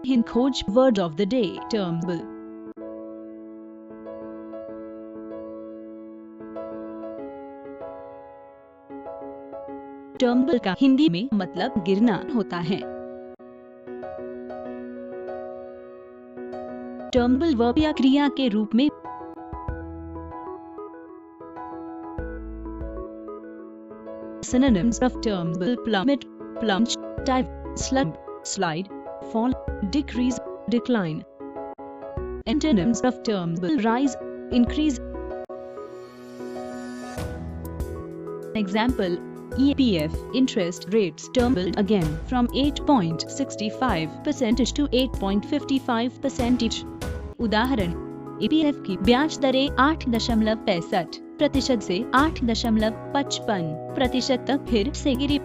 HinKhoj word of the day, Tumble. Tumble का हिंदी में मतलब गिरना होता है। Tumble वर्ब या क्रिया के रूप में synonyms of tumble: plummet, plunge, dive, slug, slide, fall, decrease, decline. Antonyms of tumble: rise, increase. Example: EPF interest rates tumbled again from 8.65% to 8.55%. उदाहरण: EPF की ब्याज दरें 8.65% से 8.55% तक फिर से गिरी।